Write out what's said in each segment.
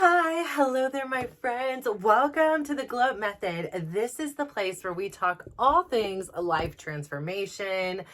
Hi, hello there, my friends. Welcome to the Glow Up Method. This is the place where we talk all things life transformation,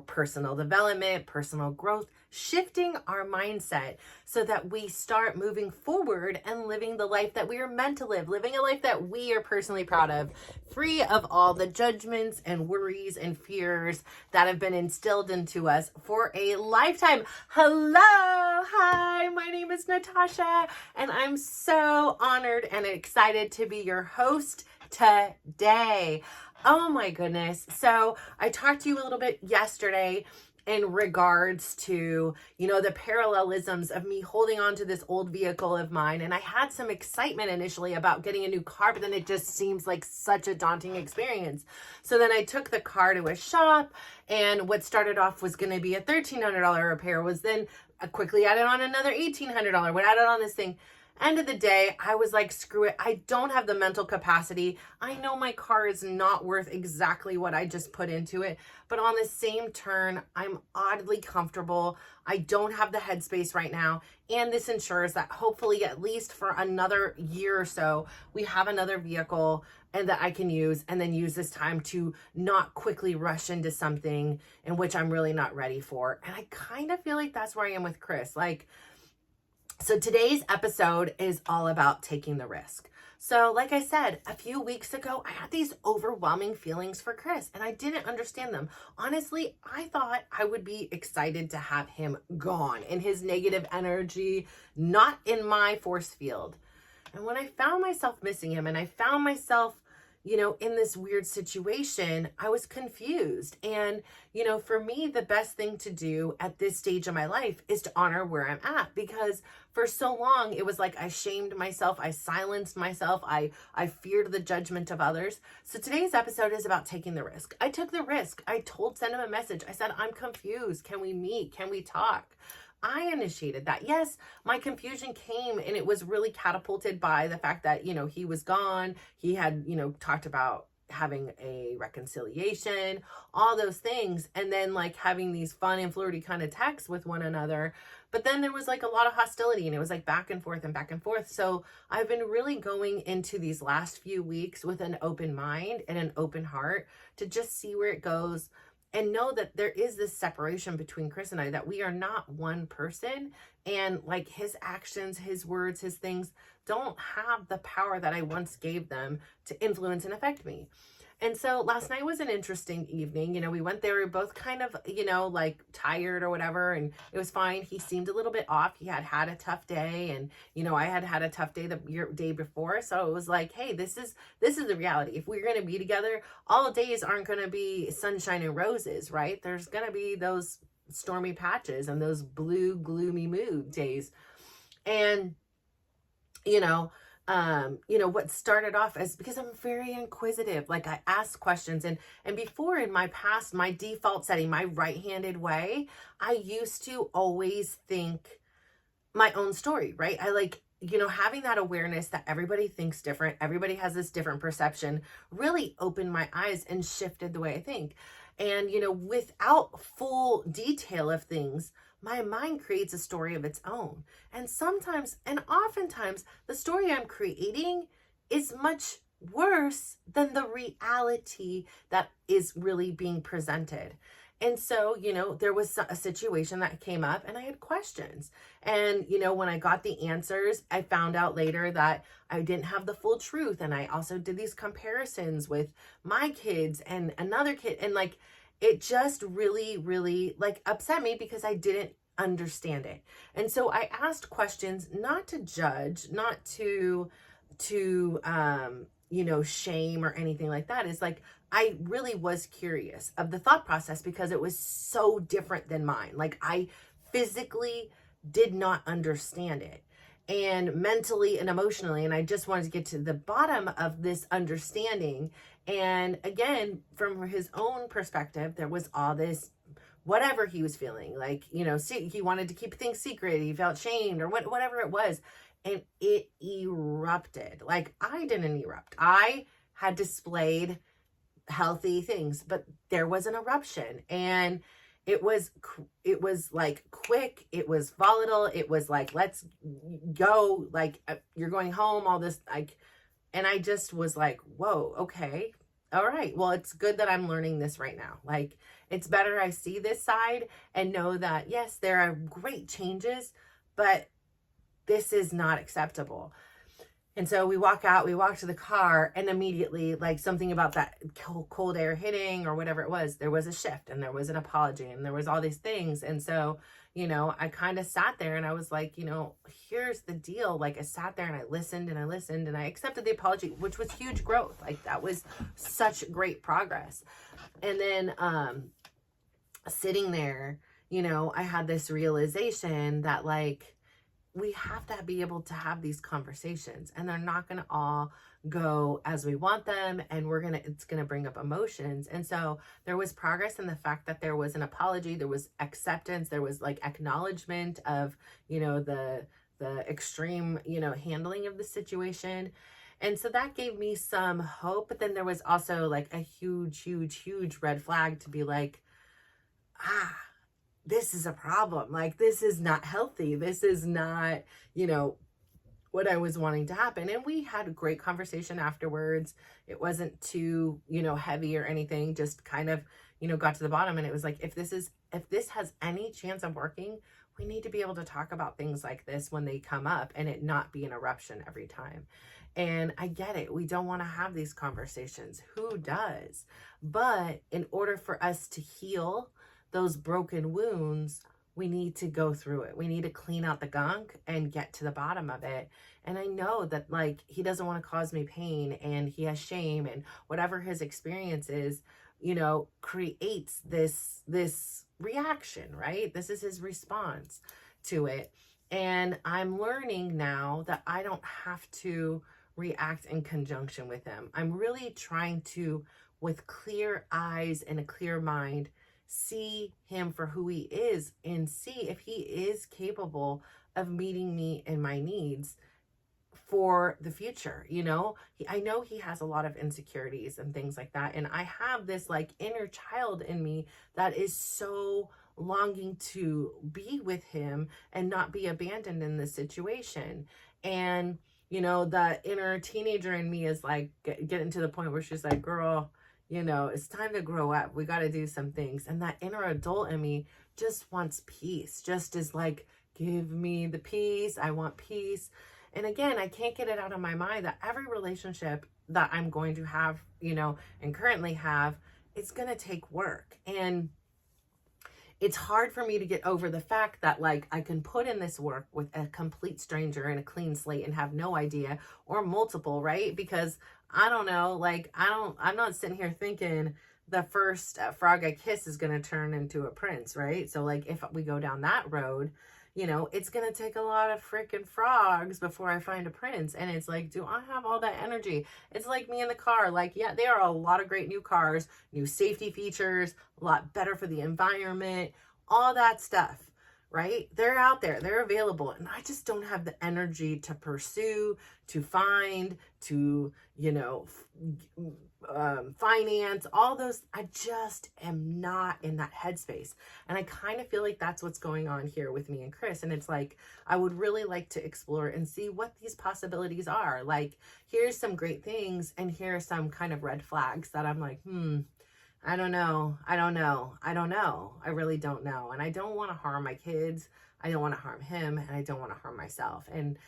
personal development, personal growth, shifting our mindset so that we start moving forward and living the life that we are meant to live, living a life that we are personally proud of, free of all the judgments and worries and fears that have been instilled into us for a lifetime. Hello, hi, my name is Natasha, and I'm so honored and excited to be your host today. Oh my goodness. So I talked to you a little bit yesterday in regards to, the parallelisms of me holding on to this old vehicle of mine. And I had some excitement initially about getting a new car, but then it just seems like such a daunting experience. So then I took the car to a shop, and what started off was going to be a $1,300 repair was then quickly added on another $1,800. What added on this thing? End of the day, I was like, screw it. I don't have the mental capacity. I know my car is not worth exactly what I just put into it, but on the same turn, I'm oddly comfortable. I don't have the headspace right now. And this ensures that hopefully at least for another year or so, we have another vehicle and that I can use, and then use this time to not quickly rush into something in which I'm really not ready for. And I kind of feel like that's where I am with Chris. So today's episode is all about taking the risk. So like I said, a few weeks ago, I had these overwhelming feelings for Chris and I didn't understand them. Honestly, I thought I would be excited to have him gone in his negative energy, not in my force field. And when I found myself missing him and I found myself in this weird situation, I was confused. And, for me, the best thing to do at this stage of my life is to honor where I'm at, because for so long, it was like I shamed myself. I silenced myself. I feared the judgment of others. So today's episode is about taking the risk. I took the risk. I sent him a message. I said, I'm confused. Can we meet? Can we talk? I initiated that. Yes, my confusion came and it was really catapulted by the fact that, he was gone. He had, talked about having a reconciliation, all those things. And then like having these fun and flirty kind of texts with one another. But then there was like a lot of hostility and it was like back and forth and back and forth. So I've been really going into these last few weeks with an open mind and an open heart to just see where it goes, and know that there is this separation between Chris and I, that we are not one person. And like his actions, his words, his things don't have the power that I once gave them to influence and affect me. And so last night was an interesting evening. We went there, we were both kind of, like tired or whatever, and it was fine. He seemed a little bit off. He had had a tough day, and, I had a tough day the day before. So it was like, hey, this is the reality. If we're going to be together, all days aren't going to be sunshine and roses, right? There's going to be those stormy patches and those blue, gloomy mood days. And, what started off as, because I'm very inquisitive, like I ask questions, and before, in my past, my default setting, my right-handed way, I used to always think my own story, right? I like, having that awareness that everybody thinks different, everybody has this different perception, really opened my eyes and shifted the way I think. And, without full detail of things, my mind creates a story of its own. And sometimes, and oftentimes, the story I'm creating is much worse than the reality that is really being presented. And so, there was a situation that came up and I had questions. And, when I got the answers, I found out later that I didn't have the full truth. And I also did these comparisons with my kids and another kid. And like, it just really, really like upset me because I didn't understand it. And so I asked questions, not to judge, not to shame or anything like that. It's like, I really was curious of the thought process because it was so different than mine. Like I physically did not understand it, and mentally and emotionally. And I just wanted to get to the bottom of this understanding. And again, from his own perspective, there was all this, whatever he was feeling, like, he wanted to keep things secret. He felt shamed or whatever it was. And it erupted. Like I didn't erupt. I had displayed healthy things, but there was an eruption. And it was like quick, it was volatile, it was like, let's go, like you're going home, all this, like, and I just was like, whoa, okay, all right, well, it's good that I'm learning this right now. Like, it's better I see this side and know that yes, there are great changes, but this is not acceptable. And so we walk to the car, and immediately, like, something about that cold air hitting or whatever it was, there was a shift and there was an apology and there was all these things. And so, I kind of sat there and I was like, here's the deal. Like, I sat there and I listened and I listened and I accepted the apology, which was huge growth. Like, that was such great progress. And then, sitting there, I had this realization that, like, we have to be able to have these conversations, and they're not going to all go as we want them, and it's going to bring up emotions. And so there was progress in the fact that there was an apology, there was acceptance, there was like acknowledgement of, the extreme, handling of the situation. And so that gave me some hope. But then there was also like a huge red flag to be like, this is a problem. Like, this is not healthy. This is not, what I was wanting to happen. And we had a great conversation afterwards. It wasn't too, heavy or anything, just kind of, got to the bottom. And it was like, if this has any chance of working, we need to be able to talk about things like this when they come up and it not be an eruption every time. And I get it. We don't want to have these conversations. Who does? But in order for us to heal those broken wounds, we need to go through it. We need to clean out the gunk and get to the bottom of it. And I know that, like, he doesn't want to cause me pain, and he has shame, and whatever his experience is, creates this reaction, right? This is his response to it. And I'm learning now that I don't have to react in conjunction with him. I'm really trying to, with clear eyes and a clear mind, see him for who he is and see if he is capable of meeting me and my needs for the future. I know he has a lot of insecurities and things like that. And I have this like inner child in me that is so longing to be with him and not be abandoned in this situation. And, the inner teenager in me is like getting to the point where she's like, girl, it's time to grow up. We got to do some things. And that inner adult in me just wants peace, just is like, give me the peace. I want peace. And again, I can't get it out of my mind that every relationship that I'm going to have, and currently have, it's going to take work. And it's hard for me to get over the fact that, like, I can put in this work with a complete stranger and a clean slate and have no idea, or multiple, right? Because I don't know, like, I'm not sitting here thinking the first frog I kiss is going to turn into a prince, right? So, like, if we go down that road, it's going to take a lot of freaking frogs before I find a prince. And it's like, do I have all that energy? It's like me in the car. Like, yeah, there are a lot of great new cars, new safety features, a lot better for the environment, all that stuff, right? They're out there, they're available. And I just don't have the energy to pursue, to find, to, finance, all those. I just am not in that headspace. And I kind of feel like that's what's going on here with me and Chris. And it's like, I would really like to explore and see what these possibilities are. Like, here's some great things, and here are some kind of red flags that I'm like, I don't know. I really don't know. And I don't want to harm my kids. I don't want to harm him, and I don't want to harm myself. And,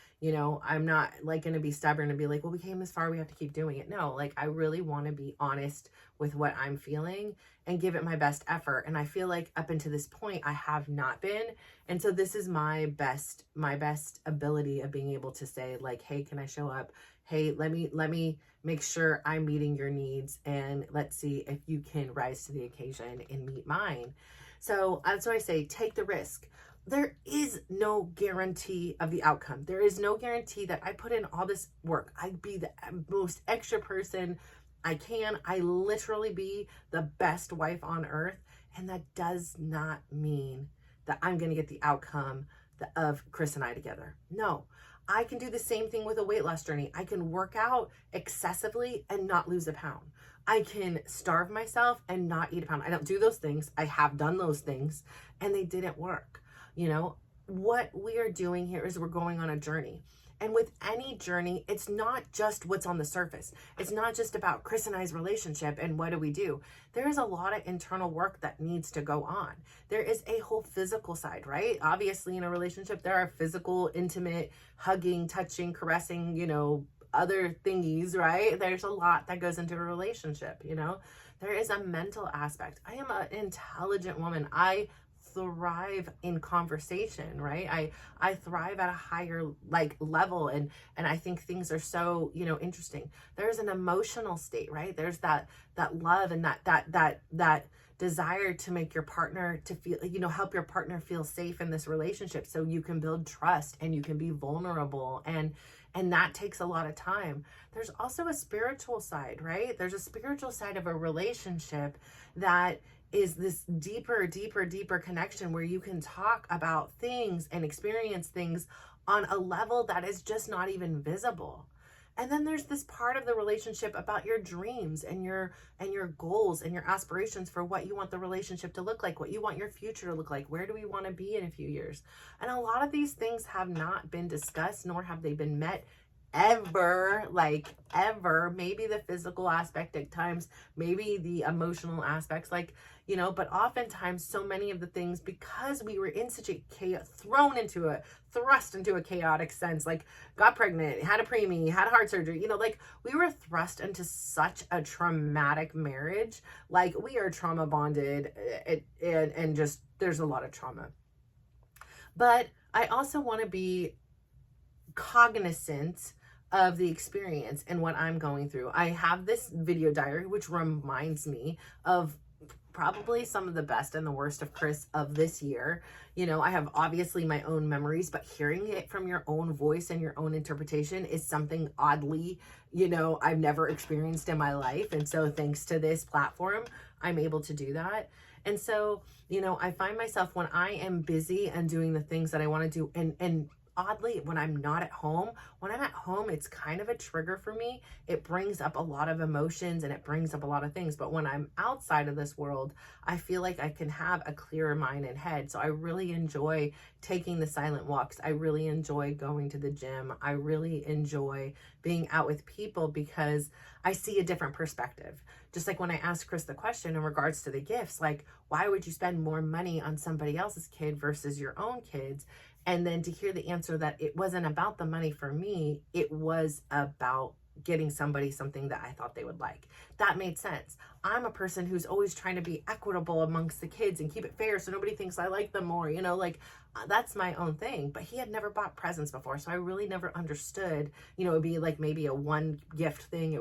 I'm not like going to be stubborn and be like, well, we came this far, we have to keep doing it. No, like, I really want to be honest with what I'm feeling and give it my best effort. And I feel like up until this point, I have not been. And so this is my best ability of being able to say, like, hey, can I show up? Hey, let me make sure I'm meeting your needs, and let's see if you can rise to the occasion and meet mine. So that's why I say, take the risk. There is no guarantee of the outcome. There is no guarantee that I put in all this work, I'd be the most extra person I can. I literally be the best wife on earth. And that does not mean that I'm going to get the outcome of Chris and I together. No, I can do the same thing with a weight loss journey. I can work out excessively and not lose a pound. I can starve myself and not eat a pound. I don't do those things. I have done those things and they didn't work. You know, what we are doing here is we're going on a journey. And with any journey, it's not just what's on the surface. It's not just about Chris and I's relationship and what do we do. There is a lot of internal work that needs to go on. There is a whole physical side, right? Obviously, in a relationship, there are physical, intimate, hugging, touching, caressing, you know, other thingies, right? There's a lot that goes into a relationship, you know? There is a mental aspect. I am an intelligent woman. I thrive in conversation, right? I thrive at a higher like level, and I think things are so, you know, interesting. There's an emotional state, right? There's that love and that desire to make your partner to feel, you know, help your partner feel safe in this relationship so you can build trust and you can be vulnerable, and that takes a lot of time. There's also a spiritual side, right? There's a spiritual side of a relationship that is this deeper connection where you can talk about things and experience things on a level that is just not even visible. And then there's this part of the relationship about your dreams and your goals and your aspirations for what you want the relationship to look like, what you want your future to look like, where do we want to be in a few years. And a lot of these things have not been discussed, nor have they been met ever. Maybe the physical aspect at times, maybe the emotional aspects, like, you know, but oftentimes so many of the things, because we were in such a thrust into a chaotic sense, like got pregnant, had a preemie, had heart surgery, you know, like we were thrust into such a traumatic marriage. Like we are trauma bonded, and just there's a lot of trauma. But I also want to be cognizant of the experience and what I'm going through. I have this video diary, which reminds me of probably some of the best and the worst of Chris of this year. You know, I have obviously my own memories, but hearing it from your own voice and your own interpretation is something oddly, you know, I've never experienced in my life. And so thanks to this platform, I'm able to do that. And so, you know, I find myself when I am busy and doing the things that I want to do, and oddly, when I'm not at home, when I'm at home, it's kind of a trigger for me. It brings up a lot of emotions and it brings up a lot of things. But when I'm outside of this world, I feel like I can have a clearer mind and head. So I really enjoy taking the silent walks. I really enjoy going to the gym. I really enjoy being out with people because I see a different perspective. Just like when I asked Chris the question in regards to the gifts, like, why would you spend more money on somebody else's kid versus your own kids? And then to hear the answer that it wasn't about the money for me, it was about getting somebody something that I thought they would like. That made sense. I'm a person who's always trying to be equitable amongst the kids and keep it fair so nobody thinks I like them more, you know, like that's my own thing. But he had never bought presents before, so I really never understood, you know, it'd be like maybe a one gift thing.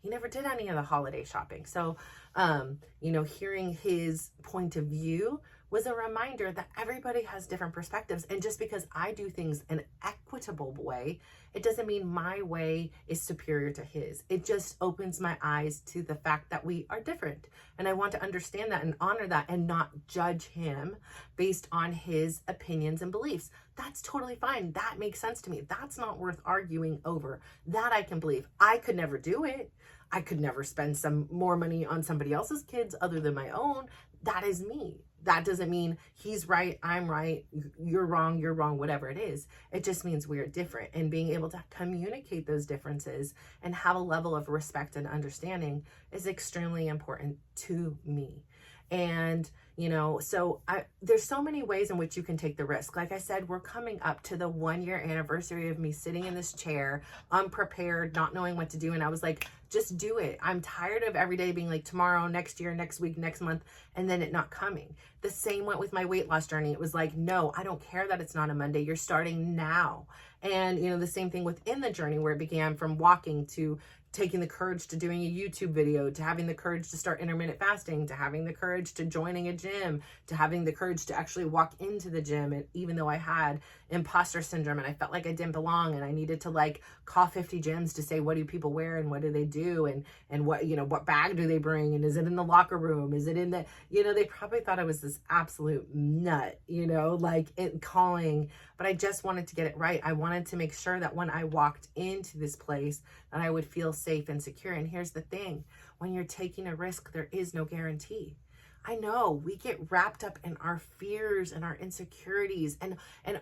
He never did any of the holiday shopping. So, you know, hearing his point of view was a reminder that everybody has different perspectives. And just because I do things an equitable way, it doesn't mean my way is superior to his. It just opens my eyes to the fact that we are different. And I want to understand that and honor that and not judge him based on his opinions and beliefs. That's totally fine. That makes sense to me. That's not worth arguing over. That I can believe. I could never do it. I could never spend some more money on somebody else's kids other than my own. That is me. That doesn't mean he's right, I'm right, you're wrong, whatever it is. It just means we're different. And being able to communicate those differences and have a level of respect and understanding is extremely important to me. And, you know, so there's so many ways in which you can take the risk. Like I said, we're coming up to the 1-year anniversary of me sitting in this chair, unprepared, not knowing what to do. And I was like, just do it. I'm tired of every day being like tomorrow, next year, next week, next month, and then it not coming. The same went with my weight loss journey. It was like, no, I don't care that it's not a Monday. You're starting now. And, you know, the same thing within the journey where it began from walking to taking the courage to doing a YouTube video, to having the courage to start intermittent fasting, to having the courage to joining a gym, to having the courage to actually walk into the gym. And even though I had imposter syndrome and I felt like I didn't belong and I needed to like call 50 gyms to say, what do people wear and what do they do? And what, you know, what bag do they bring? And is it in the locker room? Is it in the, you know, they probably thought I was this absolute nut, you know, like calling, but I just wanted to get it right. I wanted to make sure that when I walked into this place that I would feel safe and secure. And here's the thing, when you're taking a risk, there is no guarantee. I know we get wrapped up in our fears and our insecurities and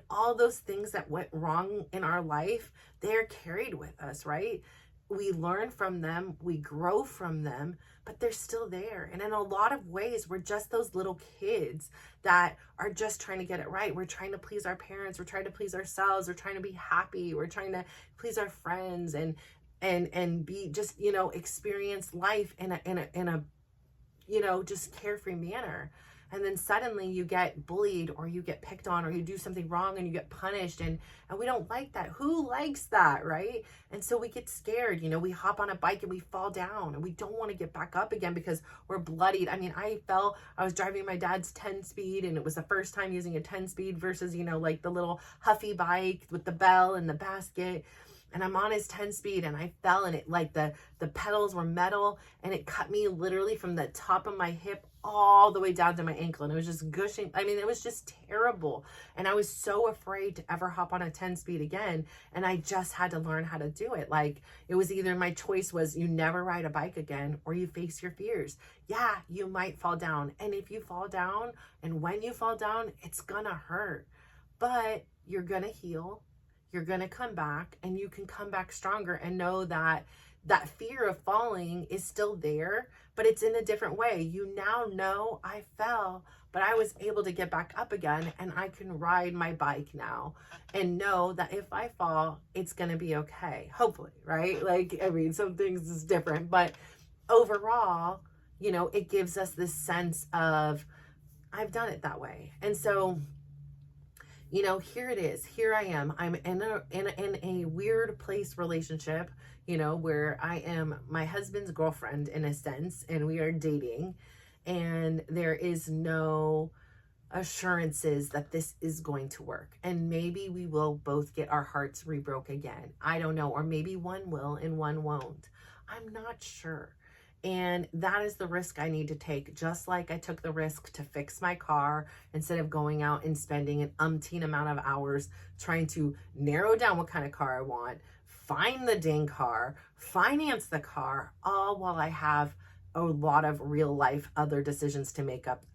all those things that went wrong in our life. They're carried with us, right? We learn from them, we grow from them, but they're still there. And in a lot of ways, we're just those little kids that are just trying to get it right. We're trying to please our parents, we're trying to please ourselves, we're trying to be happy, we're trying to please our friends and be just, you know, experience life in a you know, just carefree manner. And then suddenly you get bullied or you get picked on or you do something wrong and you get punished, and we don't like that. Who likes that, right? And so we get scared, you know, we hop on a bike and we fall down and we don't want to get back up again because we're bloodied. I mean, I was driving my dad's 10 speed and it was the first time using a 10 speed versus, you know, like the little Huffy bike with the bell and the basket. And I'm on his 10 speed and I fell, and it like the pedals were metal and it cut me literally from the top of my hip all the way down to my ankle, and it was just gushing. I mean, it was just terrible. And I was so afraid to ever hop on a 10 speed again. And I just had to learn how to do it. Like, it was either, my choice was you never ride a bike again or you face your fears. Yeah, you might fall down. And if you fall down, and when you fall down, it's gonna hurt, but you're gonna heal. You're going to come back, and you can come back stronger, and know that that fear of falling is still there, but it's in a different way. You now know, I fell, but I was able to get back up again, and I can ride my bike now and know that if I fall, it's going to be okay. Hopefully, right? Like, I mean, some things is different, but overall, you know, it gives us this sense of, I've done it that way. And so, you know, here it is. Here I am. I'm in a weird place relationship, you know, where I am my husband's girlfriend in a sense, and we are dating, and there is no assurances that this is going to work. And maybe we will both get our hearts rebroke again. I don't know. Or maybe one will and one won't. I'm not sure. And that is the risk I need to take. Just like I took the risk to fix my car instead of going out and spending an umpteen amount of hours trying to narrow down what kind of car I want, find the dang car, finance the car, all while I have a lot of real life other decisions to make up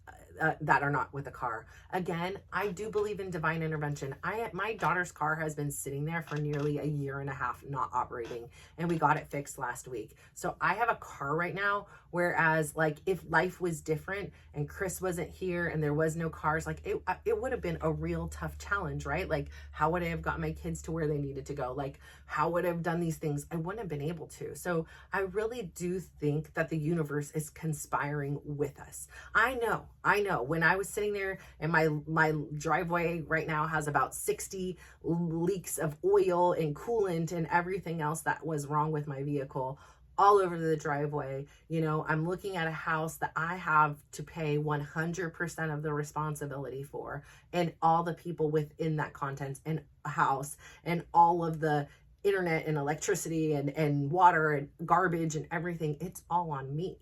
that are not with a car. Again, I do believe in divine intervention. My daughter's car has been sitting there for nearly a year and a half not operating, and we got it fixed last week. So I have a car right now, whereas like if life was different and Chris wasn't here and there was no cars, like it would have been a real tough challenge, right? Like, how would I have got my kids to where they needed to go? Like, how would I have done these things? I wouldn't have been able to. So I really do think that the universe is conspiring with us. I know when I was sitting there, and my driveway right now has about 60 leaks of oil and coolant and everything else that was wrong with my vehicle all over the driveway. You know, I'm looking at a house that I have to pay 100% of the responsibility for, and all the people within that contents and house, and all of the internet and electricity and water and garbage and everything. It's all on me.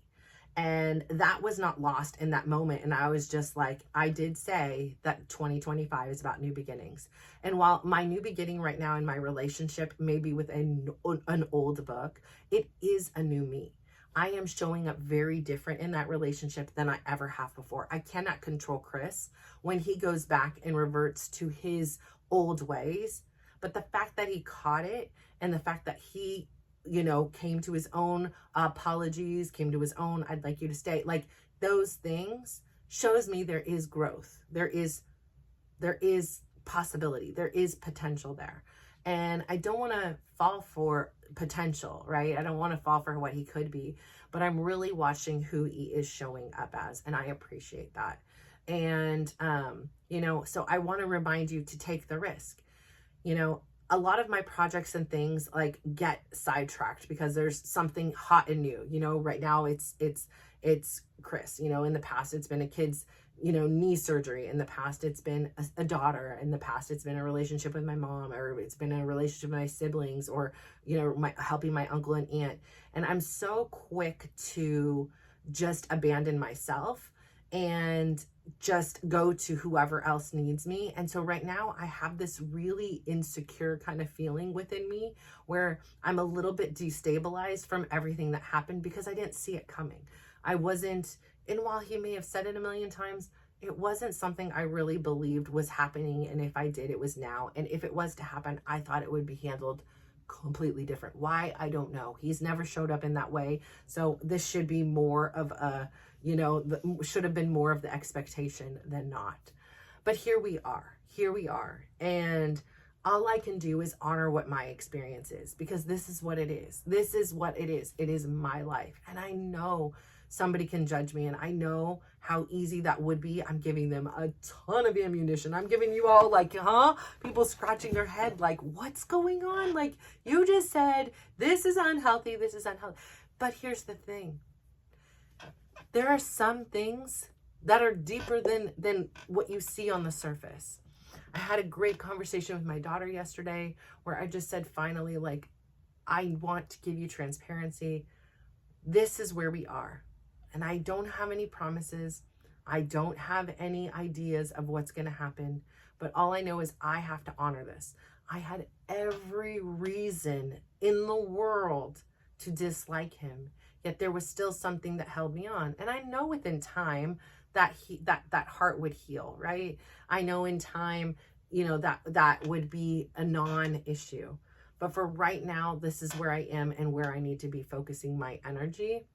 And that was not lost in that moment. And I was just like, I did say that 2025 is about new beginnings. And while my new beginning right now in my relationship may be with an old book, it is a new me. I am showing up very different in that relationship than I ever have before. I cannot control Chris when he goes back and reverts to his old ways. But the fact that he caught it, and the fact that he, you know, came to his own apologies, came to his own, I'd like you to stay, like, those things shows me there is growth. There is possibility. There is potential there. And I don't want to fall for potential, right? I don't want to fall for what he could be, but I'm really watching who he is showing up as. And I appreciate that. And, you know, so I want to remind you to take the risk. You know, a lot of my projects and things like get sidetracked because there's something hot and new. You know, right now it's Chris. You know, in the past it's been a kids knee surgery. In the past, it's been a daughter. In the past, it's been a relationship with my mom, or it's been a relationship with my siblings, or, helping my uncle and aunt. And I'm so quick to just abandon myself and just go to whoever else needs me. And so right now I have this really insecure kind of feeling within me where I'm a little bit destabilized from everything that happened because I didn't see it coming. I wasn't, and while he may have said it a million times, it wasn't something I really believed was happening. And if I did, it was now. And if it was to happen, I thought it would be handled completely different. Why? I don't know. He's never showed up in that way. So this should be more of a, should have been more of the expectation than not. But here we are. And all I can do is honor what my experience is, because this is what it is. This is what it is. It is my life. And I know somebody can judge me, and I know how easy that would be. I'm giving them a ton of ammunition. I'm giving you all people scratching their head like, what's going on? Like, you just said this is unhealthy. But here's the thing. There are some things that are deeper than what you see on the surface. I had a great conversation with my daughter yesterday where I just said, finally, like, I want to give you transparency. This is where we are. And I don't have any promises. I don't have any ideas of what's going to happen. But all I know is I have to honor this. I had every reason in the world to dislike him. Yet there was still something that held me on. And I know within time that that heart would heal, right? I know in time, that would be a non-issue. But for right now, this is where I am and where I need to be focusing my energy.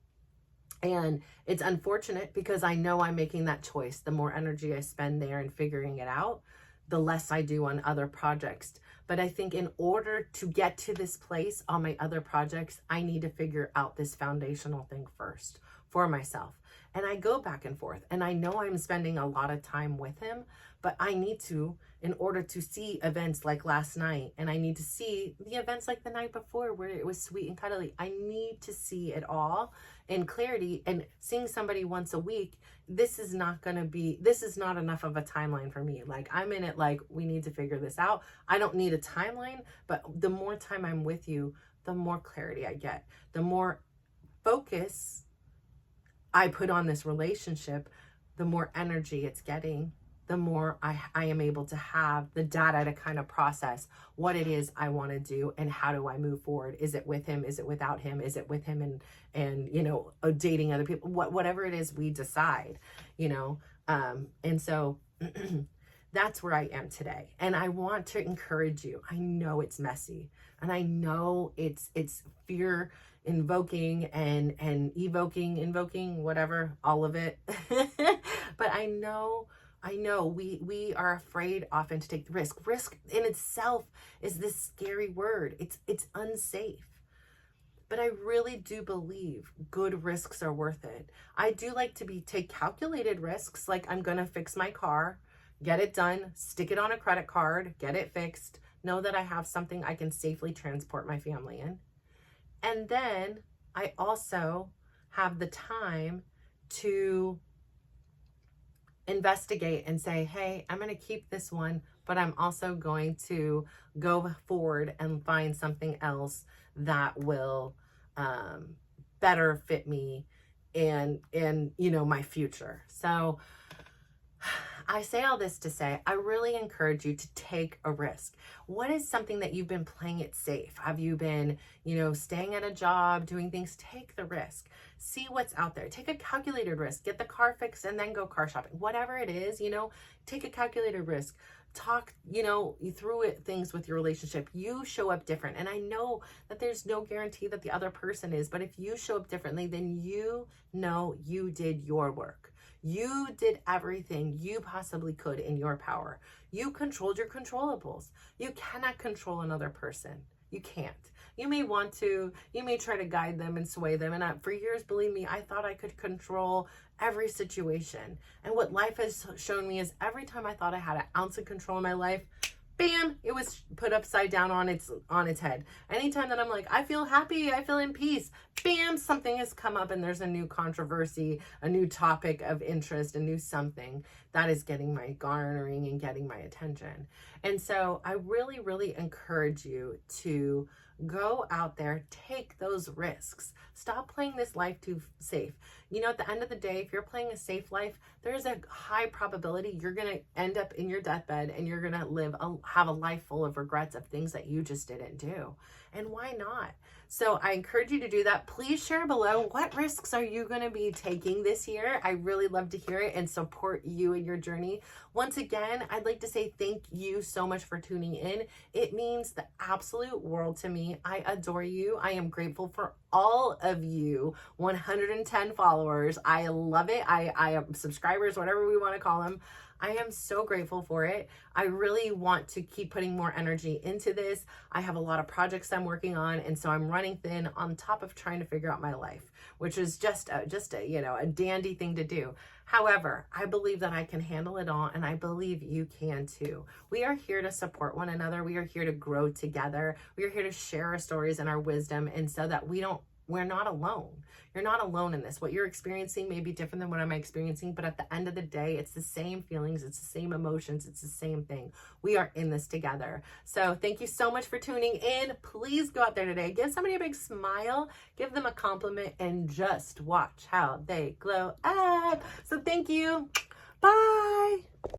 And it's unfortunate because I know I'm making that choice. The more energy I spend there and figuring it out, the less I do on other projects. But I think in order to get to this place on my other projects, I need to figure out this foundational thing first for myself. And I go back and forth, and I know I'm spending a lot of time with him, but I need to, in order to see events like last night, and I need to see the events like the night before where it was sweet and cuddly. I need to see it all in clarity. And seeing somebody once a week, this is not enough of a timeline for me. Like, I'm in it like, we need to figure this out. I don't need a timeline, but the more time I'm with you, the more clarity I get, the more focus I put on this relationship, the more energy it's getting, the more I am able to have the data to kind of process what it is I want to do and how do I move forward. Is it with him? Is it without him? Is it with him and dating other people? Whatever it is we decide, and so that's where I am today. And I want to encourage you. I know it's messy, and I know it's fear invoking and invoking, whatever, all of it. But I know we are afraid often to take the risk. Risk in itself is this scary word. It's unsafe. But I really do believe good risks are worth it. I do like to take calculated risks, like I'm going to fix my car, get it done, stick it on a credit card, get it fixed, know that I have something I can safely transport my family in. And then I also have the time to investigate and say, hey, I'm going to keep this one, but I'm also going to go forward and find something else that will better fit me and my future. So I say all this to say, I really encourage you to take a risk. What is something that you've been playing it safe? Have you been, staying at a job, doing things? Take the risk. See what's out there. Take a calculated risk. Get the car fixed and then go car shopping. Whatever it is, take a calculated risk. Talk, through things with your relationship. You show up different. And I know that there's no guarantee that the other person is, but if you show up differently, then you did your work. You did everything you possibly could in your power. You controlled your controllables. You cannot control another person. You can't. You may want to, you may try to guide them and sway them. And for years, believe me, I thought I could control every situation. And what life has shown me is every time I thought I had an ounce of control in my life, bam, it was put upside down on its head. Anytime that I'm like, I feel happy, I feel in peace, bam, something has come up and there's a new controversy, a new topic of interest, a new something that is getting my garnering and getting my attention. And so I really, really encourage you to go out there, take those risks. Stop playing this life too safe. You know, at the end of the day, if you're playing a safe life, there's a high probability you're going to end up in your deathbed and you're going to have a life full of regrets of things that you just didn't do. And why not? So I encourage you to do that. Please share below, what risks are you going to be taking this year? I really love to hear it and support you in your journey. Once again, I'd like to say thank you so much for tuning in. It means the absolute world to me. I adore you. I am grateful for all of you 110 followers. I love it. I am subscribers, whatever we want to call them. I am so grateful for it. I really want to keep putting more energy into this. I have a lot of projects I'm working on, and so I'm running thin on top of trying to figure out my life, which is just a a dandy thing to do. However, I believe that I can handle it all, and I believe you can too. We are here to support one another. We are here to grow together. We are here to share our stories and our wisdom, and so that we're not alone. You're not alone in this. What you're experiencing may be different than what I'm experiencing, but at the end of the day, it's the same feelings, it's the same emotions, it's the same thing. We are in this together. So thank you so much for tuning in. Please go out there today, give somebody a big smile, give them a compliment, and just watch how they glow up. So thank you. Bye.